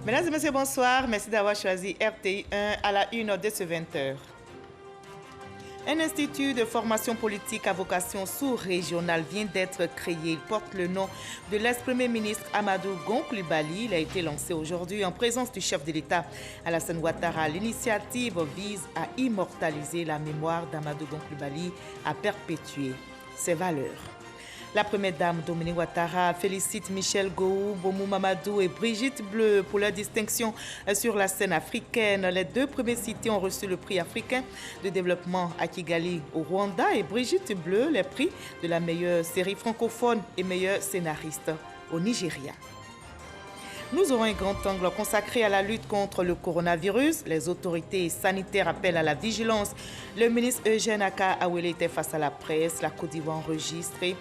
Mesdames et messieurs, bonsoir. Merci d'avoir choisi RTI 1 à la une de ce 20h. Un institut de formation politique à vocation sous-régionale vient d'être créé. Il porte le nom de l'ex-premier ministre Amadou Gon Coulibaly. Il a été lancé aujourd'hui en présence du chef de l'État Alassane Ouattara. L'initiative vise à immortaliser la mémoire d'Amadou Gon Coulibaly, à perpétuer ses valeurs. La première dame Dominique Ouattara félicite Michel Gou, Bomou Mamadou et Brigitte Bleu pour leur distinction sur la scène africaine. Les deux premiers cités ont reçu le prix africain de développement à Kigali au Rwanda et Brigitte Bleu les prix de la meilleure série francophone et meilleure scénariste au Nigeria. Nous aurons un grand angle consacré à la lutte contre le coronavirus. Les autorités sanitaires appellent à la vigilance. Le ministre Eugène Aka Awele était face à la presse. La Côte d'Ivoire enregistrée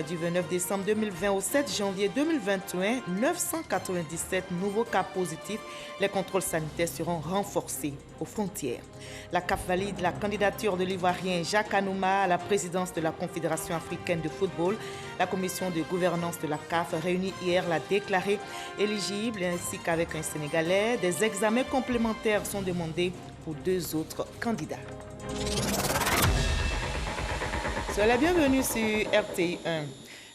du 29 décembre 2020 au 7 janvier 2021, 997 nouveaux cas positifs. Les contrôles sanitaires seront renforcés aux frontières. La CAF valide la candidature de l'Ivoirien Jacques Anouma à la présidence de la Confédération africaine de football. La commission de gouvernance de la CAF réunie hier l'a déclaré éligible ainsi qu'avec un Sénégalais. Des examens complémentaires sont demandés pour deux autres candidats. Soyez la bienvenue sur RTI 1.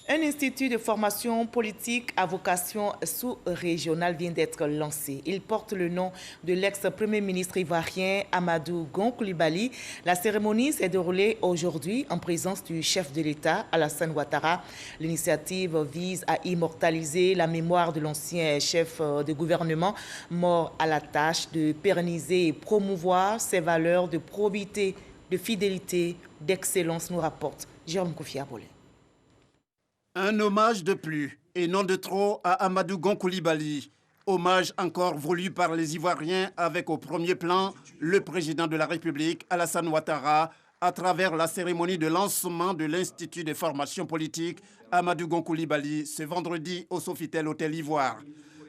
Un institut de formation politique à vocation sous-régionale vient d'être lancé. Il porte le nom de l'ex-premier ministre ivoirien Amadou Gon Coulibaly. La cérémonie s'est déroulée aujourd'hui en présence du chef de l'État Alassane Ouattara. L'initiative vise à immortaliser la mémoire de l'ancien chef de gouvernement mort à la tâche de pérenniser et promouvoir ses valeurs de probité, de fidélité, d'excellence, nous rapporte Jérôme Kofi Abolé. Un hommage de plus et non de trop à Amadou Gon Coulibaly. Hommage encore voulu par les Ivoiriens avec au premier plan le président de la République, Alassane Ouattara, à travers la cérémonie de lancement de l'Institut de formation politique Amadou Gon Coulibaly ce vendredi au Sofitel Hôtel Ivoire.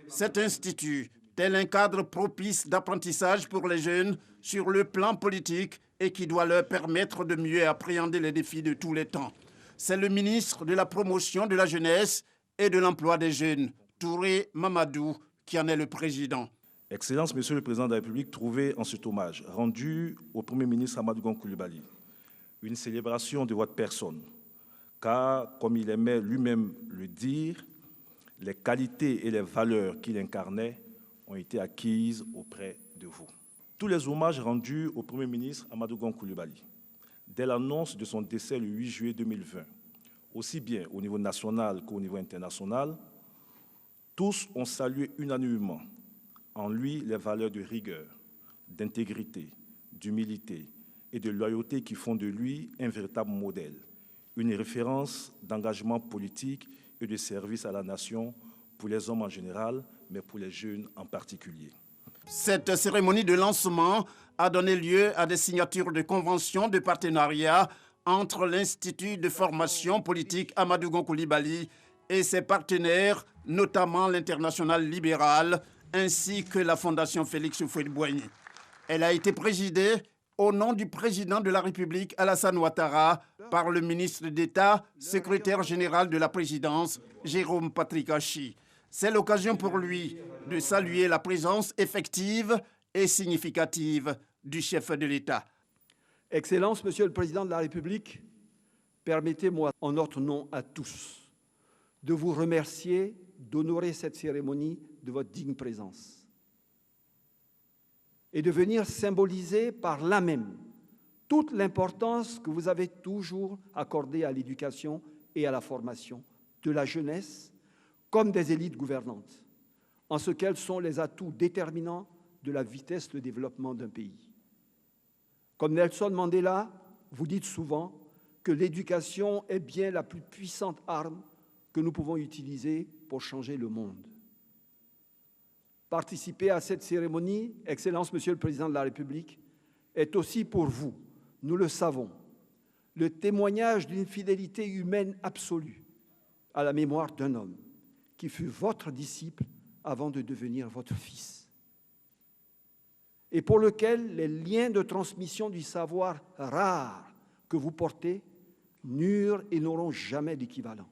Cet institut, tel un cadre propice d'apprentissage pour les jeunes sur le plan politique et qui doit leur permettre de mieux appréhender les défis de tous les temps. C'est le ministre de la Promotion de la Jeunesse et de l'Emploi des Jeunes, Touré Mamadou, qui en est le président. Excellence, Monsieur le Président de la République, trouvez en cet hommage rendu au Premier ministre Amadou Gon Coulibaly une célébration de votre personne, car, comme il aimait lui-même le dire, les qualités et les valeurs qu'il incarnait ont été acquises auprès de vous. Tous les hommages rendus au Premier ministre Amadou Gon Coulibaly, dès l'annonce de son décès le 8 juillet 2020, aussi bien au niveau national qu'au niveau international, tous ont salué unanimement en lui les valeurs de rigueur, d'intégrité, d'humilité et de loyauté qui font de lui un véritable modèle, une référence d'engagement politique et de service à la nation pour les hommes en général, mais pour les jeunes en particulier. Cette cérémonie de lancement a donné lieu à des signatures de conventions de partenariat entre l'Institut de formation politique Amadou Gon Coulibaly et ses partenaires, notamment l'Internationale libérale, ainsi que la Fondation Félix Houphouët-Boigny. Elle a été présidée au nom du président de la République Alassane Ouattara par le ministre d'État, secrétaire général de la présidence, Jérôme Patrick Hachi. C'est l'occasion pour lui de saluer la présence effective et significative du chef de l'État. Excellence, Monsieur le Président de la République, permettez-moi, en notre nom à tous, de vous remercier d'honorer cette cérémonie de votre digne présence et de venir symboliser par là même toute l'importance que vous avez toujours accordée à l'éducation et à la formation de la jeunesse comme des élites gouvernantes, en ce qu'elles sont les atouts déterminants de la vitesse de développement d'un pays. Comme Nelson Mandela, vous dites souvent que l'éducation est bien la plus puissante arme que nous pouvons utiliser pour changer le monde. Participer à cette cérémonie, Excellence, Monsieur le Président de la République, est aussi pour vous, nous le savons, le témoignage d'une fidélité humaine absolue à la mémoire d'un homme qui fut votre disciple avant de devenir votre fils, et pour lequel les liens de transmission du savoir rare que vous portez n'eurent et n'auront jamais d'équivalent.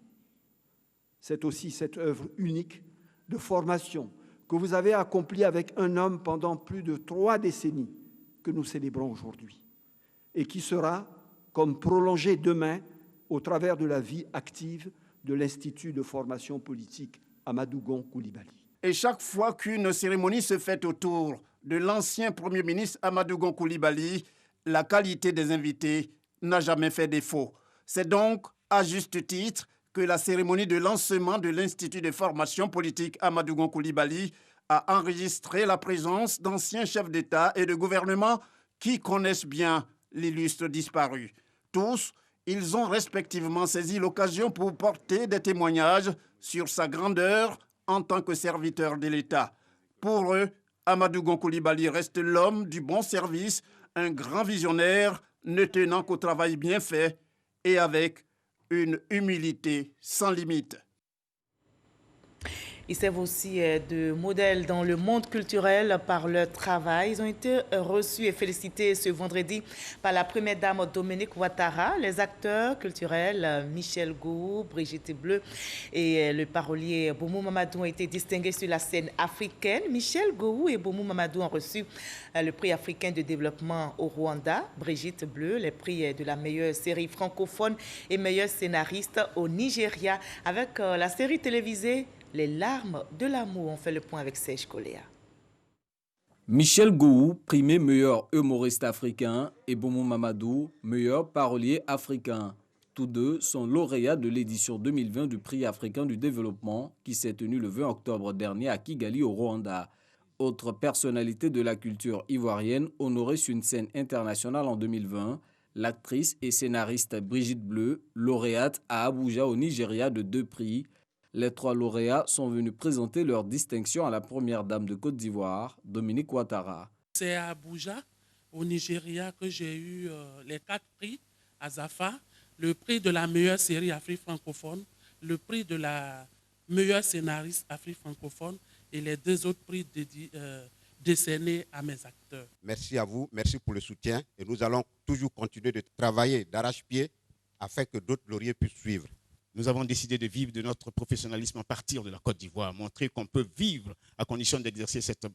C'est aussi cette œuvre unique de formation que vous avez accompli avec un homme pendant plus de 3 décennies que nous célébrons aujourd'hui et qui sera comme prolongé demain au travers de la vie active de l'Institut de formation politique Amadou Gon Coulibaly. Et chaque fois qu'une cérémonie se fait autour de l'ancien Premier ministre Amadou Gon Coulibaly, la qualité des invités n'a jamais fait défaut. C'est donc, à juste titre, que la cérémonie de lancement de l'Institut de formation politique Amadou Gon Coulibaly a enregistré la présence d'anciens chefs d'État et de gouvernement qui connaissent bien l'illustre disparu. Tous, ils ont respectivement saisi l'occasion pour porter des témoignages sur sa grandeur en tant que serviteur de l'État. Pour eux, Amadou Gon Coulibaly reste l'homme du bon service, un grand visionnaire ne tenant qu'au travail bien fait et avec une humilité sans limite. Ils servent aussi de modèle dans le monde culturel par leur travail. Ils ont été reçus et félicités ce vendredi par la première dame Dominique Ouattara, les acteurs culturels Michel Gou, Brigitte Bleu et le parolier Boumou Mamadou ont été distingués sur la scène africaine. Michel Gou et Boumou Mamadou ont reçu le prix africain de développement au Rwanda. Brigitte Bleu, les prix de la meilleure série francophone et meilleure scénariste au Nigeria avec la série télévisée Les larmes de l'amour. On fait le point avec Serge Coléa. Michel Gou, primé meilleur humoriste africain, et Boumou Mamadou, meilleur parolier africain. Tous deux sont lauréats de l'édition 2020 du Prix africain du développement qui s'est tenu le 20 octobre dernier à Kigali au Rwanda. Autre personnalité de la culture ivoirienne honorée sur une scène internationale en 2020, l'actrice et scénariste Brigitte Bleu, lauréate à Abuja au Nigeria de 2 prix. Les 3 lauréats sont venus présenter leur distinction à la première dame de Côte d'Ivoire, Dominique Ouattara. C'est à Abuja, au Nigeria, que j'ai eu les 4 prix à Zafa, le prix de la meilleure série Afrique francophone, le prix de la meilleure scénariste Afrique francophone et les 2 autres prix décernés à mes acteurs. Merci à vous, merci pour le soutien et nous allons toujours continuer de travailler d'arrache-pied afin que d'autres lauriers puissent suivre. Nous avons décidé de vivre de notre professionnalisme à partir de la Côte d'Ivoire, montrer qu'on peut vivre à condition d'exercer cette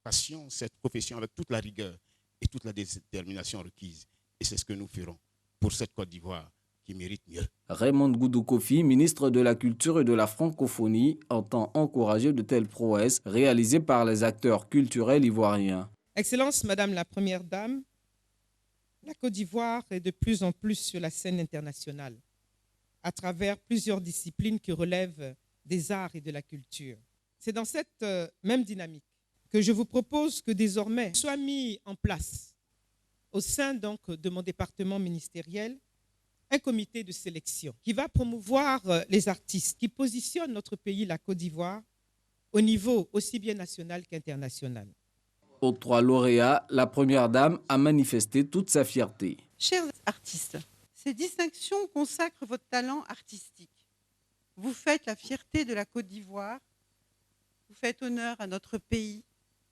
passion, cette profession avec toute la rigueur et toute la détermination requise. Et c'est ce que nous ferons pour cette Côte d'Ivoire qui mérite mieux. Raymond Goudou Kofi, ministre de la Culture et de la Francophonie, entend encourager de telles prouesses réalisées par les acteurs culturels ivoiriens. Excellence, Madame la Première Dame, la Côte d'Ivoire est de plus en plus sur la scène internationale, à travers plusieurs disciplines qui relèvent des arts et de la culture. C'est dans cette même dynamique que je vous propose que désormais soit mis en place, au sein donc de mon département ministériel, un comité de sélection qui va promouvoir les artistes, qui positionnent notre pays, la Côte d'Ivoire, au niveau aussi bien national qu'international. Aux 3 lauréats, la première dame a manifesté toute sa fierté. Chers artistes, ces distinctions consacrent votre talent artistique. Vous faites la fierté de la Côte d'Ivoire, vous faites honneur à notre pays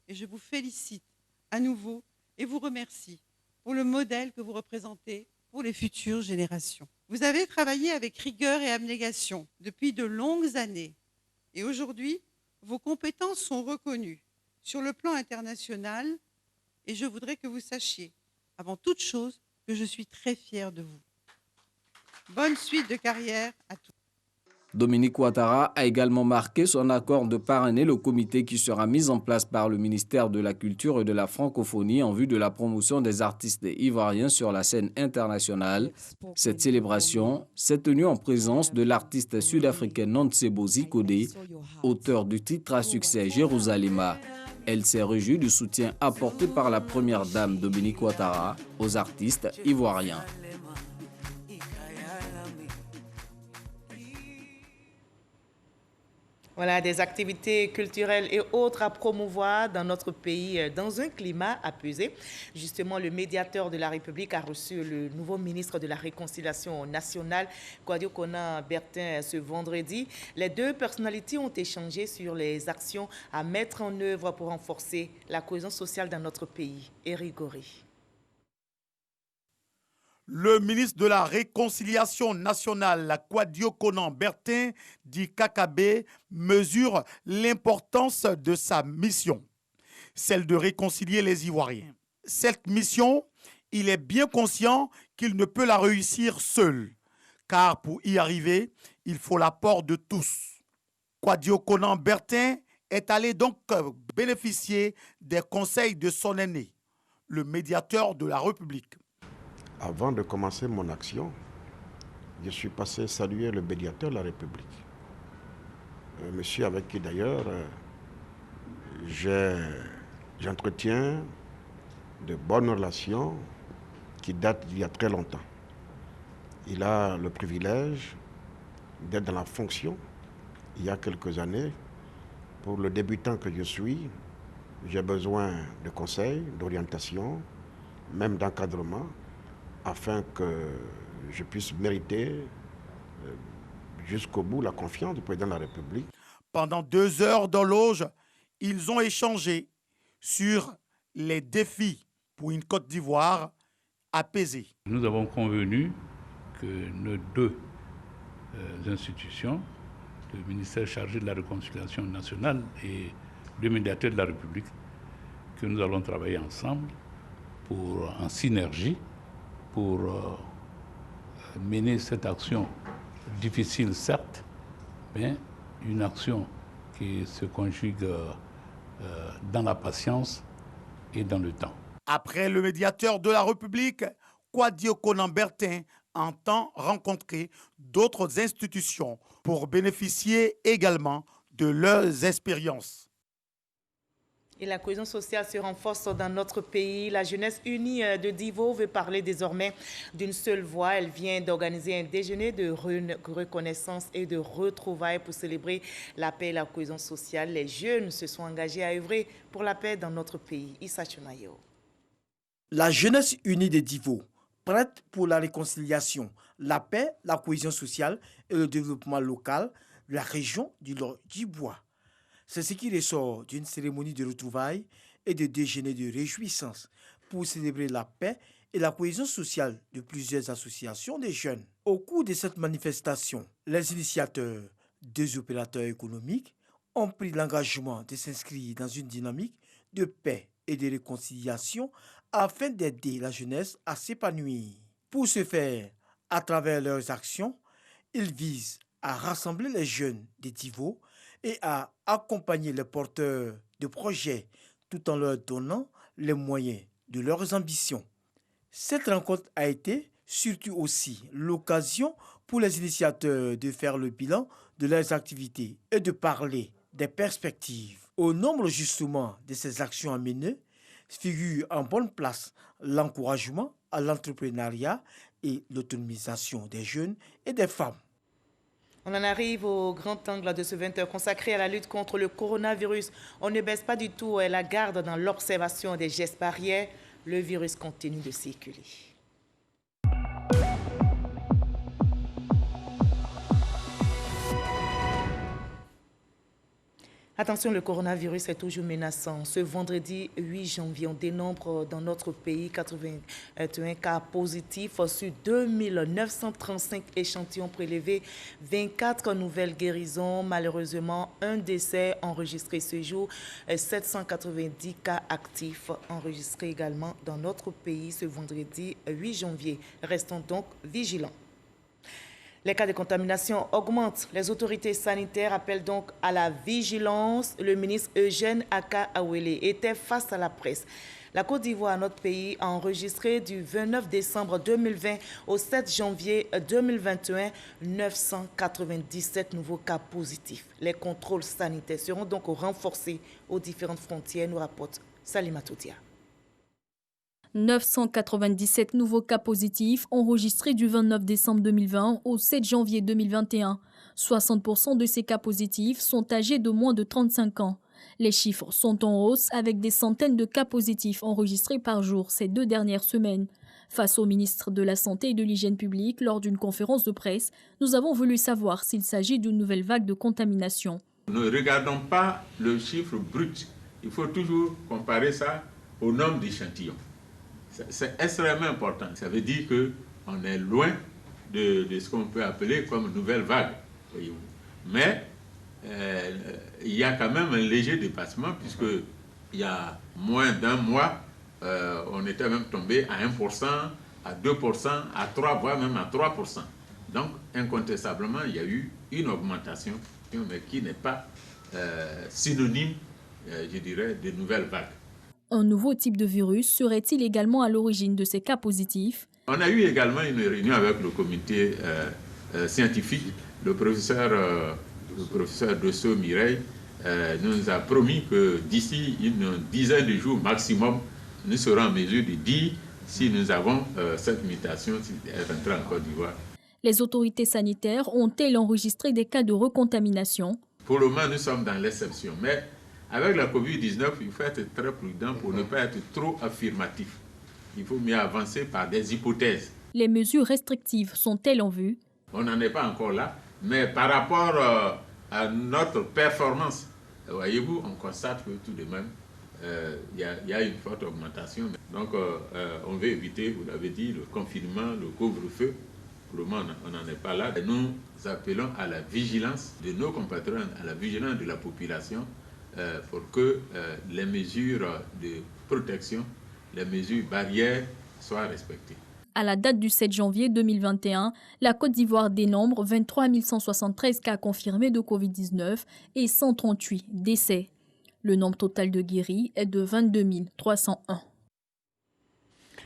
et je vous félicite à nouveau et vous remercie pour le modèle que vous représentez pour les futures générations. Vous avez travaillé avec rigueur et abnégation depuis de longues années et aujourd'hui, vos compétences sont reconnues sur le plan international et je voudrais que vous sachiez, avant toute chose, que je suis très fière de vous. Bonne suite de carrière à tous. Dominique Ouattara a également marqué son accord de parrainer le comité qui sera mis en place par le ministère de la Culture et de la Francophonie en vue de la promotion des artistes ivoiriens sur la scène internationale. Cette célébration s'est tenue en présence de l'artiste sud-africaine Nontsebo Zikode, auteur du titre à succès Jérusalem. Elle s'est réjouie du soutien apporté par la première dame Dominique Ouattara aux artistes ivoiriens. Voilà, des activités culturelles et autres à promouvoir dans notre pays dans un climat apaisé. Justement, le médiateur de la République a reçu le nouveau ministre de la Réconciliation nationale, Kouadio Kona Bertin, ce vendredi. Les 2 personnalités ont échangé sur les actions à mettre en œuvre pour renforcer la cohésion sociale dans notre pays. Éric Goré. Le ministre de la Réconciliation nationale, Kwadio Konan-Bertin, dit KKB, mesure l'importance de sa mission, celle de réconcilier les Ivoiriens. Cette mission, il est bien conscient qu'il ne peut la réussir seul, car pour y arriver, il faut l'apport de tous. Kwadio Konan-Bertin est allé donc bénéficier des conseils de son aîné, le médiateur de la République. Avant de commencer mon action, je suis passé saluer le médiateur de la République. Un monsieur avec qui d'ailleurs j'entretiens de bonnes relations qui datent d'il y a très longtemps. Il a le privilège d'être dans la fonction il y a quelques années. Pour le débutant que je suis, j'ai besoin de conseils, d'orientation, même d'encadrement, afin que je puisse mériter jusqu'au bout la confiance du président de la République. Pendant 2 heures dans l'auge, ils ont échangé sur les défis pour une Côte d'Ivoire apaisée. Nous avons convenu que nos 2 institutions, le ministère chargé de la réconciliation nationale et le médiateur de la République, que nous allons travailler ensemble en synergie pour mener cette action difficile, certes, mais une action qui se conjugue dans la patience et dans le temps. Après le médiateur de la République, Kwadio Konan-Bertin entend rencontrer d'autres institutions pour bénéficier également de leurs expériences. Et la cohésion sociale se renforce dans notre pays. La jeunesse unie de Divo veut parler désormais d'une seule voix. Elle vient d'organiser un déjeuner de reconnaissance et de retrouvailles pour célébrer la paix et la cohésion sociale. Les jeunes se sont engagés à œuvrer pour la paix dans notre pays. Issa Chunayo. La jeunesse unie de Divo, prête pour la réconciliation, la paix, la cohésion sociale et le développement local de la région du Nord-du-Bois. C'est ce qui ressort d'une cérémonie de retrouvailles et de déjeuner de réjouissance pour célébrer la paix et la cohésion sociale de plusieurs associations de jeunes. Au cours de cette manifestation, les initiateurs des opérateurs économiques ont pris l'engagement de s'inscrire dans une dynamique de paix et de réconciliation afin d'aider la jeunesse à s'épanouir. Pour ce faire, à travers leurs actions, ils visent à rassembler les jeunes des Divo et à accompagner les porteurs de projets tout en leur donnant les moyens de leurs ambitions. Cette rencontre a été surtout aussi l'occasion pour les initiateurs de faire le bilan de leurs activités et de parler des perspectives. Au nombre justement de ces actions à mener figure en bonne place l'encouragement à l'entrepreneuriat et l'autonomisation des jeunes et des femmes. On en arrive au grand angle de ce 20h consacré à la lutte contre le coronavirus. On ne baisse pas du tout la garde dans l'observation des gestes barrières. Le virus continue de circuler. Attention, le coronavirus est toujours menaçant. Ce vendredi 8 janvier, on dénombre dans notre pays 81 cas positifs sur 2935 échantillons prélevés, 24 nouvelles guérisons. Malheureusement, un décès enregistré ce jour, 790 cas actifs enregistrés également dans notre pays ce vendredi 8 janvier. Restons donc vigilants. Les cas de contamination augmentent. Les autorités sanitaires appellent donc à la vigilance. Le ministre Eugène Aka Awele était face à la presse. La Côte d'Ivoire, notre pays, a enregistré du 29 décembre 2020 au 7 janvier 2021 997 nouveaux cas positifs. Les contrôles sanitaires seront donc renforcés aux différentes frontières, nous rapporte Salima Toudia. 997 nouveaux cas positifs enregistrés du 29 décembre 2020 au 7 janvier 2021. 60% de ces cas positifs sont âgés de moins de 35 ans. Les chiffres sont en hausse avec des centaines de cas positifs enregistrés par jour ces 2 dernières semaines. Face au ministre de la Santé et de l'Hygiène publique, lors d'une conférence de presse, nous avons voulu savoir s'il s'agit d'une nouvelle vague de contamination. Ne regardons pas le chiffre brut. Il faut toujours comparer ça au nombre d'échantillons. C'est extrêmement important. Ça veut dire que on est loin de ce qu'on peut appeler comme nouvelle vague, voyez-vous. Mais il y a quand même un léger dépassement, puisqu'il y a moins d'un mois, on était même tombé à 1%, à 2%, à 3%, voire même à 3%. Donc, incontestablement, il y a eu une augmentation, mais qui n'est pas synonyme, je dirais, de nouvelles vagues. Un nouveau type de virus serait-il également à l'origine de ces cas positifs? On a eu également une réunion avec le comité scientifique. Le professeur Dosso Mireille nous a promis que d'ici une dizaine de jours maximum, nous serons en mesure de dire si nous avons cette mutation, si elle est rentrée en Côte d'Ivoire. Les autorités sanitaires ont-elles enregistré des cas de recontamination? Pour le moment, nous sommes dans l'exception. Mais avec la COVID-19, il faut être très prudent pour ne pas être trop affirmatif. Il faut mieux avancer par des hypothèses. Les mesures restrictives sont-elles en vue? On n'en est pas encore là, mais par rapport à notre performance, voyez-vous, on constate que tout de même, il y a une forte augmentation. Donc, on veut éviter, vous l'avez dit, le confinement, le couvre-feu. Pour le moment, on n'en est pas là. Nous appelons à la vigilance de nos compatriotes, à la vigilance de la population, pour que les mesures de protection, les mesures barrières soient respectées. À la date du 7 janvier 2021, la Côte d'Ivoire dénombre 23 173 cas confirmés de Covid-19 et 138 décès. Le nombre total de guéris est de 22 301.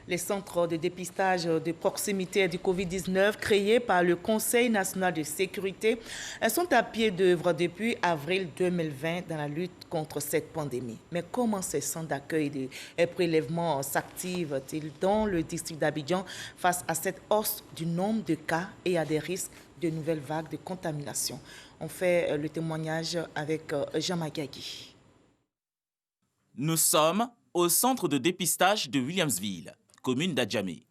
Les centres de dépistage de proximité du Covid-19 créés par le Conseil national de sécurité sont à pied d'œuvre depuis avril 2020 dans la lutte contre cette pandémie. Mais comment ces centres d'accueil de prélèvements s'activent-ils dans le district d'Abidjan face à cette hausse du nombre de cas et à des risques de nouvelles vagues de contamination? On fait le témoignage avec Jean Magagui. Nous sommes au centre de dépistage de Williamsville, commune d'Adjamé.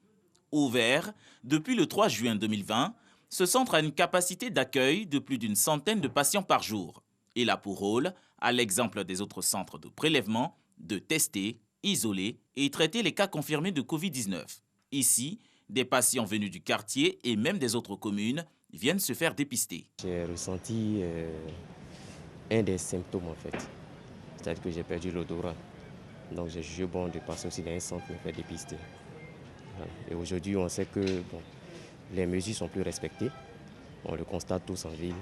Ouvert depuis le 3 juin 2020, ce centre a une capacité d'accueil de plus d'une centaine de patients par jour. Il a pour rôle, à l'exemple des autres centres de prélèvement, de tester, isoler et traiter les cas confirmés de Covid-19. Ici, des patients venus du quartier et même des autres communes viennent se faire dépister. J'ai ressenti un des symptômes en fait, c'est-à-dire que j'ai perdu l'odorat. Donc j'ai jugé bon de passer aussi dans un centre me faire dépister. Et aujourd'hui, on sait que les mesures sont plus respectées. On le constate tous en ville,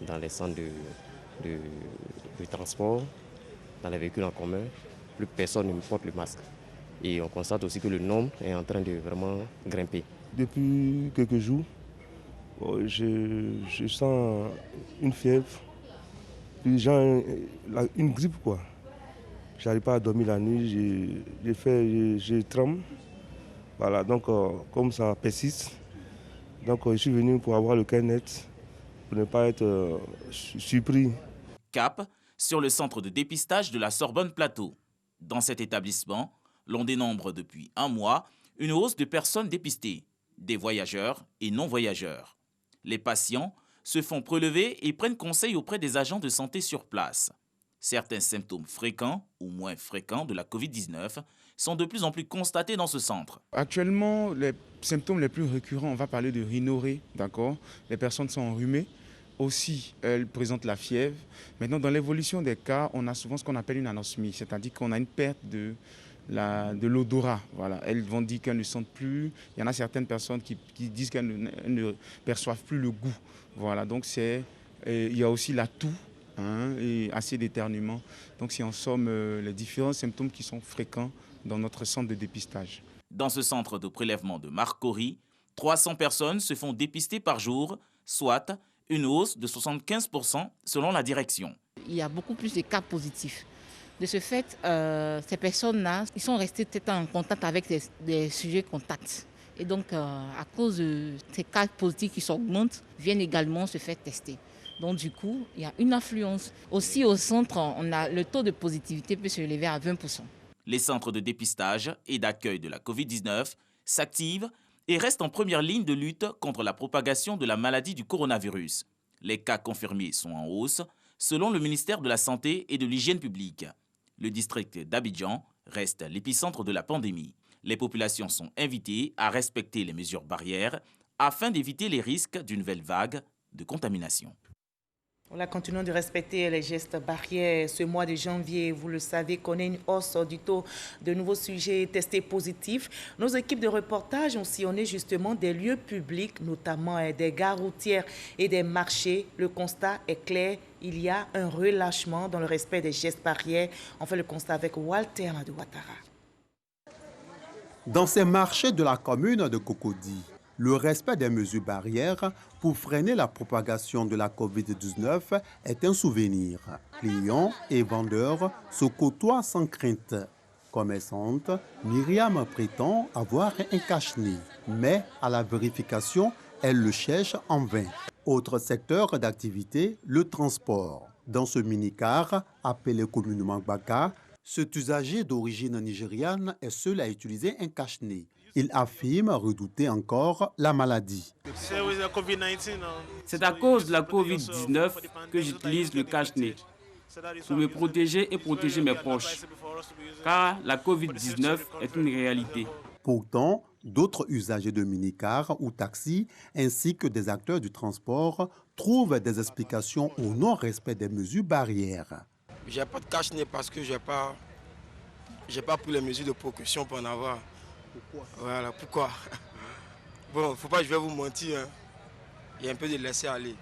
dans les centres de transport, dans les véhicules en commun. Plus personne ne porte le masque. Et on constate aussi que le nombre est en train de vraiment grimper. Depuis quelques jours, je sens une fièvre, puis une grippe quoi. J'arrive pas à dormir la nuit, je tremble. Voilà, donc comme ça persiste, donc je suis venu pour avoir le cas net, pour ne pas être surpris. Cap sur le centre de dépistage de la Sorbonne Plateau. Dans cet établissement, l'on dénombre depuis un mois une hausse de personnes dépistées, des voyageurs et non-voyageurs. Les patients se font prélever et prennent conseil auprès des agents de santé sur place. Certains symptômes fréquents ou moins fréquents de la Covid-19 sont de plus en plus constatés dans ce centre. Actuellement, les symptômes les plus récurrents, on va parler de rhinorrhée, d'accord? Les personnes sont enrhumées. Aussi, elles présentent la fièvre. Maintenant, dans l'évolution des cas, on a souvent ce qu'on appelle une anosmie, c'est-à-dire qu'on a une perte de l'odorat. Voilà. Elles vont dire qu'elles ne sentent plus. Il y en a certaines personnes qui disent qu'elles ne perçoivent plus le goût. Voilà. Donc, il y a aussi la toux. Et assez d'éternuement. Donc c'est en somme les différents symptômes qui sont fréquents dans notre centre de dépistage. Dans ce centre de prélèvement de Marcory, 300 personnes se font dépister par jour, soit une hausse de 75% selon la direction. Il y a beaucoup plus de cas positifs. De ce fait, ces personnes-là, ils sont restés peut-être en contact avec des sujets contacts. Et donc, à cause de ces cas positifs qui s'augmentent, viennent également se faire tester. Donc du coup, il y a une affluence. Aussi au centre, le taux de positivité peut se lever à 20%. Les centres de dépistage et d'accueil de la Covid-19 s'activent et restent en première ligne de lutte contre la propagation de la maladie du coronavirus. Les cas confirmés sont en hausse, selon le ministère de la Santé et de l'Hygiène publique. Le district d'Abidjan reste l'épicentre de la pandémie. Les populations sont invitées à respecter les mesures barrières afin d'éviter les risques d'une nouvelle vague de contamination. Voilà, continuons de respecter les gestes barrières. Ce mois de janvier, vous le savez, connaît une hausse du taux de nouveaux sujets testés positifs. Nos équipes de reportage ont sillonné justement des lieux publics, notamment des gares routières et des marchés. Le constat est clair, il y a un relâchement dans le respect des gestes barrières. On fait le constat avec Walter Amadou Ouattara. Dans ces marchés de la commune de Cocody, le respect des mesures barrières pour freiner la propagation de la COVID-19 est un souvenir. Clients et vendeurs se côtoient sans crainte. Commerçante, Myriam prétend avoir un cache-nez, mais à la vérification, elle le cherche en vain. Autre secteur d'activité, le transport. Dans ce mini-car, appelé communément Baka, cet usager d'origine nigériane est seul à utiliser un cache-nez. Il affirme redouter encore la maladie. C'est à cause de la COVID-19 que j'utilise le cache-nez pour me protéger et protéger mes proches, car la COVID-19 est une réalité. Pourtant, d'autres usagers de mini-cars ou taxis, ainsi que des acteurs du transport, trouvent des explications au non-respect des mesures barrières. Je n'ai pas de cache-nez parce que je n'ai pas pris les mesures de précaution pour en avoir. Pourquoi? Voilà, pourquoi? Bon, faut pas que je vais vous mentir. Hein. Il y a un peu de laisser aller.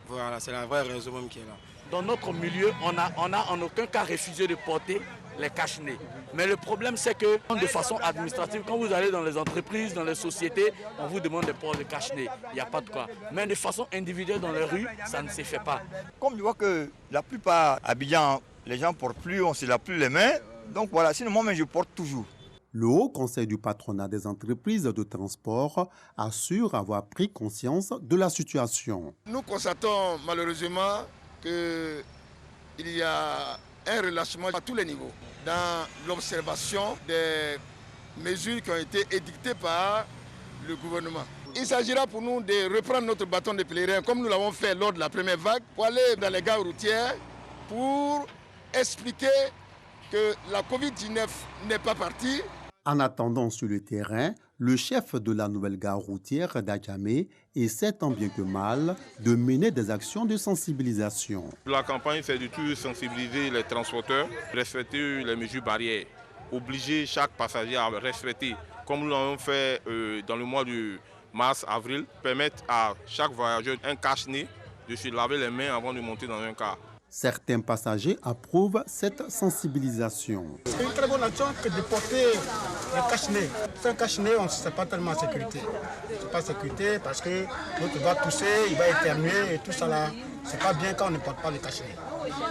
Voilà, c'est la vraie raison même qui est là. Dans notre milieu, on n'a en aucun cas refusé de porter les cache-nez. Mais le problème, c'est que de façon administrative, quand vous allez dans les entreprises, dans les sociétés, on vous demande de porter le cache-nez. Il n'y a pas de quoi. Mais de façon individuelle dans les rues, ça ne se fait pas. Comme je vois que la plupart Abidjan, les gens ne portent plus, on ne se lave plus les mains. Donc voilà, sinon moi-même je porte toujours. Le Haut Conseil du patronat des entreprises de transport assure avoir pris conscience de la situation. Nous constatons malheureusement qu'il y a un relâchement à tous les niveaux dans l'observation des mesures qui ont été édictées par le gouvernement. Il s'agira pour nous de reprendre notre bâton de pèlerin comme nous l'avons fait lors de la première vague pour aller dans les gares routières pour expliquer que la COVID-19 n'est pas partie. En attendant sur le terrain, le chef de la nouvelle gare routière d'Adjamé essaie tant bien que mal de mener des actions de sensibilisation. La campagne, c'est de tout sensibiliser les transporteurs, respecter les mesures barrières, obliger chaque passager à respecter, comme nous l'avons fait dans le mois de mars-avril, permettre à chaque voyageur un cache-nez de se laver les mains avant de monter dans un car. Certains passagers approuvent cette sensibilisation. C'est une très bonne action que de porter le cache-nez. Sans cache-nez, on ne se sent pas tellement en sécurité. C'est pas en sécurité parce que l'autre va tousser, il va éternuer et tout ça là. C'est pas bien quand on ne porte pas le cache-nez.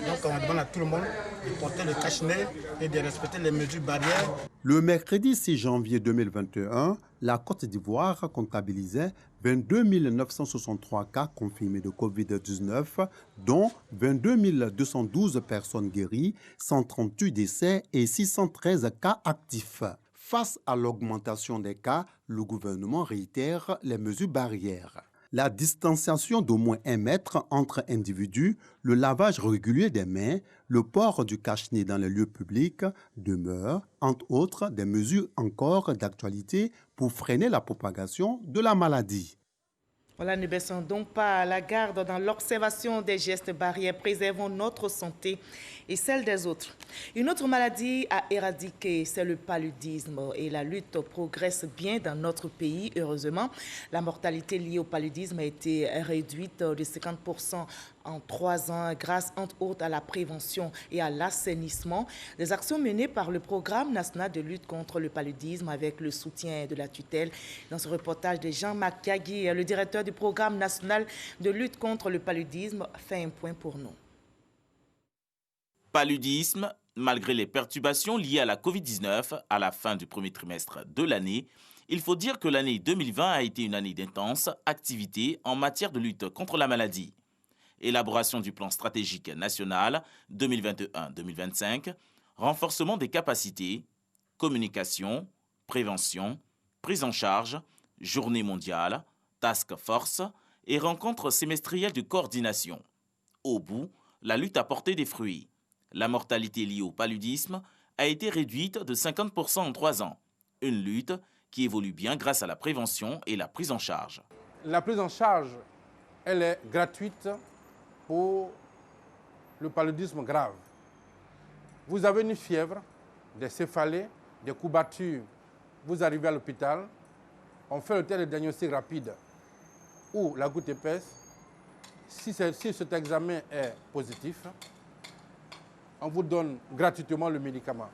Donc on demande à tout le monde de porter le cache-nez et de respecter les mesures barrières. Le mercredi 6 janvier 2021, la Côte d'Ivoire comptabilisait 22 963 cas confirmés de COVID-19, dont 22 212 personnes guéries, 138 décès et 613 cas actifs. Face à l'augmentation des cas, le gouvernement réitère les mesures barrières. La distanciation d'au moins 1 mètre entre individus, le lavage régulier des mains, le port du cache-nez dans les lieux publics demeurent, entre autres, des mesures encore d'actualité pour freiner la propagation de la maladie. Voilà, ne baissons donc pas la garde dans l'observation des gestes barrières. Préservons notre santé et celle des autres. Une autre maladie à éradiquer, c'est le paludisme. Et la lutte progresse bien dans notre pays, heureusement. La mortalité liée au paludisme a été réduite de 50% en 3 ans grâce, entre autres, à la prévention et à l'assainissement. Des actions menées par le Programme national de lutte contre le paludisme avec le soutien de la tutelle. Dans ce reportage de Jean-Marc Yagui, le directeur du Programme national de lutte contre le paludisme, fait un point pour nous. Paludisme, malgré les perturbations liées à la COVID-19 à la fin du premier trimestre de l'année, il faut dire que l'année 2020 a été une année d'intense activité en matière de lutte contre la maladie. Élaboration du plan stratégique national 2021-2025, renforcement des capacités, communication, prévention, prise en charge, journée mondiale, task force et rencontres semestrielles de coordination. Au bout, la lutte a porté des fruits. La mortalité liée au paludisme a été réduite de 50% en 3 ans. Une lutte qui évolue bien grâce à la prévention et la prise en charge. La prise en charge, elle est gratuite pour le paludisme grave. Vous avez une fièvre, des céphalées, des courbatures, vous arrivez à l'hôpital, on fait le test de diagnostic rapide ou la goutte épaisse. Si cet examen est positif, on vous donne gratuitement le médicament.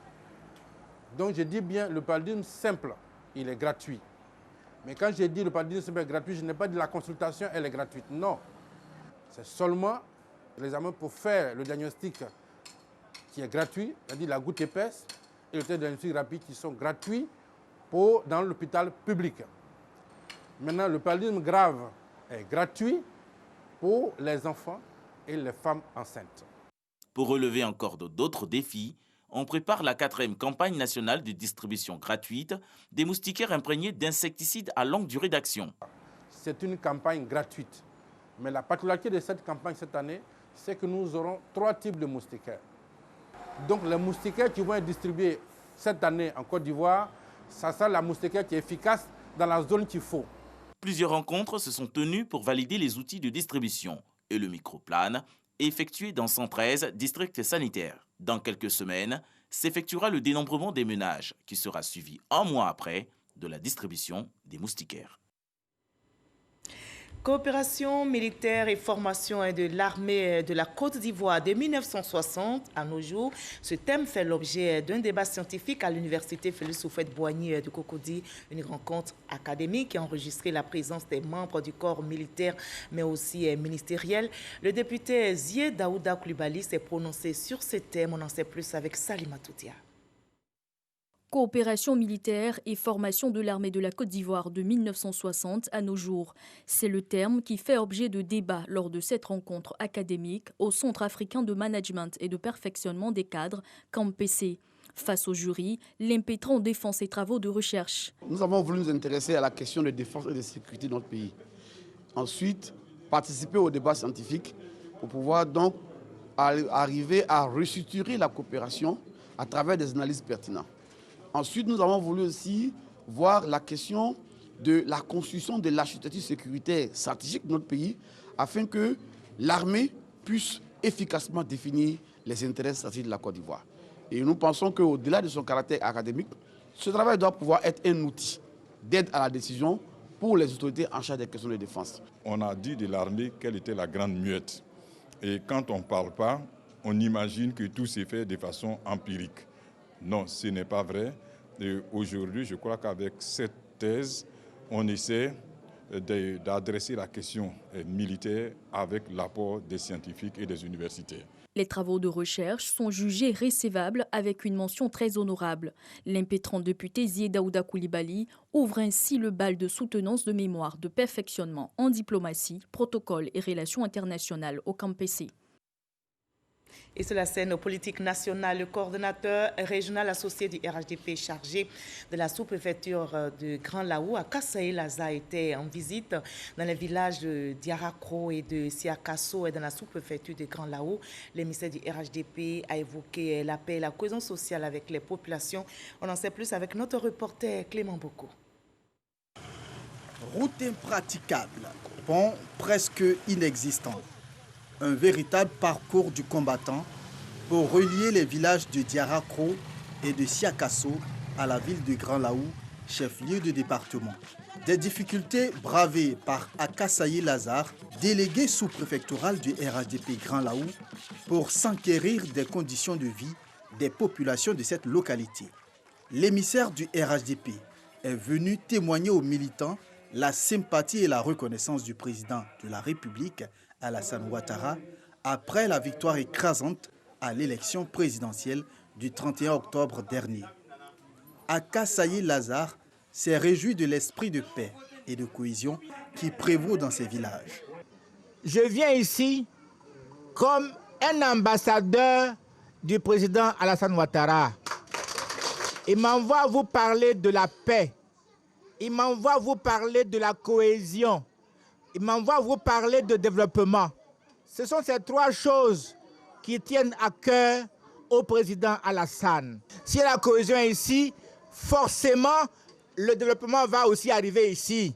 Donc je dis bien le paludisme simple, il est gratuit. Mais quand j'ai dit le paludisme simple est gratuit, je n'ai pas dit la consultation, elle est gratuite. Non, c'est seulement l'examen pour faire le diagnostic qui est gratuit, c'est-à-dire la goutte épaisse et le test de diagnostic rapide qui sont gratuits dans l'hôpital public. Maintenant, le paludisme grave est gratuit pour les enfants et les femmes enceintes. Pour relever encore d'autres défis, on prépare la 4e campagne nationale de distribution gratuite des moustiquaires imprégnés d'insecticides à longue durée d'action. C'est une campagne gratuite. Mais la particularité de cette campagne cette année, c'est que nous aurons 3 types de moustiquaires. Donc les moustiquaires qui vont être distribués cette année en Côte d'Ivoire, ça sera la moustiquaire qui est efficace dans la zone qu'il faut. Plusieurs rencontres se sont tenues pour valider les outils de distribution et le microplane effectué dans 113 districts sanitaires. Dans quelques semaines, s'effectuera le dénombrement des ménages qui sera suivi un mois après de la distribution des moustiquaires. Coopération militaire et formation de l'armée de la Côte d'Ivoire de 1960 à nos jours. Ce thème fait l'objet d'un débat scientifique à l'université Félix Houphouët-Boigny de Cocody, une rencontre académique qui a enregistré la présence des membres du corps militaire mais aussi ministériel. Le député Zié Daouda Coulibaly s'est prononcé sur ce thème. On en sait plus avec Salima Toutia. Coopération militaire et formation de l'armée de la Côte d'Ivoire de 1960 à nos jours. C'est le terme qui fait objet de débats lors de cette rencontre académique au Centre africain de management et de perfectionnement des cadres, CAMPC. Face au jury, l'impétrant défend ses travaux de recherche. Nous avons voulu nous intéresser à la question de défense et de sécurité de notre pays. Ensuite, participer au débat scientifique pour pouvoir donc arriver à restructurer la coopération à travers des analyses pertinentes. Ensuite, nous avons voulu aussi voir la question de la construction de l'architecture sécuritaire stratégique de notre pays afin que l'armée puisse efficacement définir les intérêts stratégiques de la Côte d'Ivoire. Et nous pensons qu'au-delà de son caractère académique, ce travail doit pouvoir être un outil d'aide à la décision pour les autorités en charge des questions de défense. On a dit de l'armée qu'elle était la grande muette. Et quand on ne parle pas, on imagine que tout s'est fait de façon empirique. Non, ce n'est pas vrai. Aujourd'hui, je crois qu'avec cette thèse, on essaie d'adresser la question militaire avec l'apport des scientifiques et des universités. Les travaux de recherche sont jugés récevables avec une mention très honorable. L'impétrant député Zié Daouda Coulibaly ouvre ainsi le bal de soutenance de mémoire de perfectionnement en diplomatie, protocole et relations internationales au CAMPC. Et sur la scène politique nationale, le coordonnateur régional associé du RHDP chargé de la sous-préfecture de Grand Laou à Kassaye Laza était en visite dans les villages de Diarakro et de Siakasso et dans la sous-préfecture de Grand Laou. L'émissaire du RHDP a évoqué la paix et la cohésion sociale avec les populations. On en sait plus avec notre reporter Clément Boko. Route impraticable, pont presque inexistant. Un véritable parcours du combattant pour relier les villages de Diarakro et de Siakasso à la ville de Grand Laou, chef-lieu de département. Des difficultés bravées par Akassaye Lazare, délégué sous-préfectoral du RHDP Grand Laou, pour s'enquérir des conditions de vie des populations de cette localité. L'émissaire du RHDP est venu témoigner aux militants la sympathie et la reconnaissance du président de la République, Alassane Ouattara, après la victoire écrasante à l'élection présidentielle du 31 octobre dernier. Akassaye Lazare s'est réjoui de l'esprit de paix et de cohésion qui prévaut dans ces villages. Je viens ici comme un ambassadeur du président Alassane Ouattara. Il m'envoie vous parler de la paix. Il m'envoie vous parler de la cohésion. Il m'envoie vous parler de développement. Ce sont ces trois choses qui tiennent à cœur au président Alassane. Si la cohésion est ici, forcément, le développement va aussi arriver ici.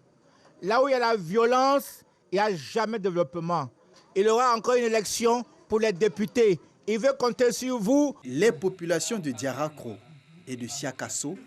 Là où il y a la violence, il n'y a jamais de développement. Il y aura encore une élection pour les députés. Il veut compter sur vous. Les populations de Diarakro et de Siakasso,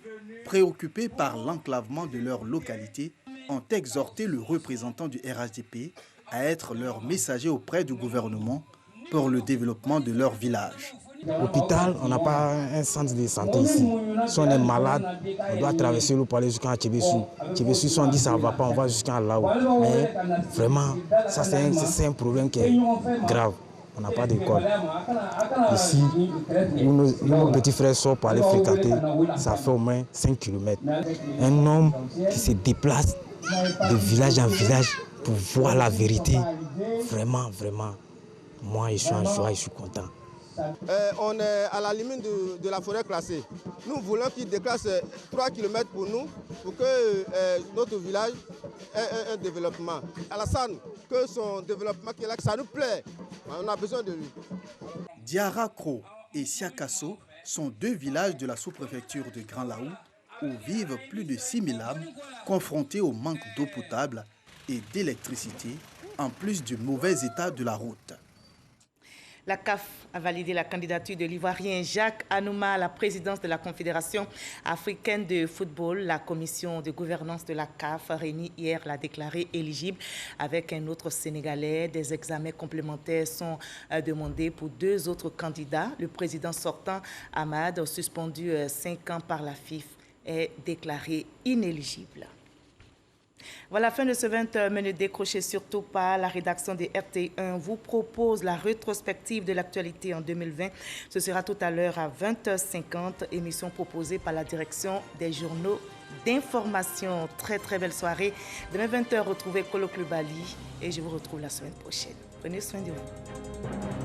préoccupées par l'enclavement de leur localité, ont exhorté le représentant du RHDP à être leur messager auprès du gouvernement pour le développement de leur village. Hôpital, on n'a pas un centre de santé ici. Si on est malade, on doit traverser l'eau pour aller jusqu'à Tchébessou. Tchébessou, si on dit ça ne va pas, on va jusqu'à là-haut. Mais vraiment, ça c'est un problème qui est grave. On n'a pas d'école. Ici, où nos petits frères sortent pour aller fréquenter, ça fait au moins 5 km. Un homme qui se déplace de village en village pour voir la vérité, vraiment, vraiment, moi je suis en joie, je suis content. On est à la limite de la forêt classée. Nous voulons qu'il déclasse 3 km pour nous, pour que notre village ait un développement. Alassane, que son développement, ça nous plaît, on a besoin de lui. Diarakro et Siakasso sont deux villages de la sous-préfecture de Grand Laou où vivent plus de 6000 âmes confrontés au manque d'eau potable et d'électricité, en plus du mauvais état de la route. La CAF a validé la candidature de l'Ivoirien Jacques Anouma à la présidence de la Confédération africaine de football. La commission de gouvernance de la CAF réunie hier l'a déclaré éligible avec un autre Sénégalais. Des examens complémentaires sont demandés pour 2 autres candidats. Le président sortant, Ahmad, suspendu 5 ans par la FIF, est déclaré inéligible. Voilà, fin de ce 20h, mais ne décrochez surtout pas. La rédaction des RTI1 vous propose la rétrospective de l'actualité en 2020. Ce sera tout à l'heure à 20h50, émission proposée par la direction des journaux d'information. Très, très belle soirée. Demain 20h, retrouvez Kolo Klubali et je vous retrouve la semaine prochaine. Prenez soin de vous.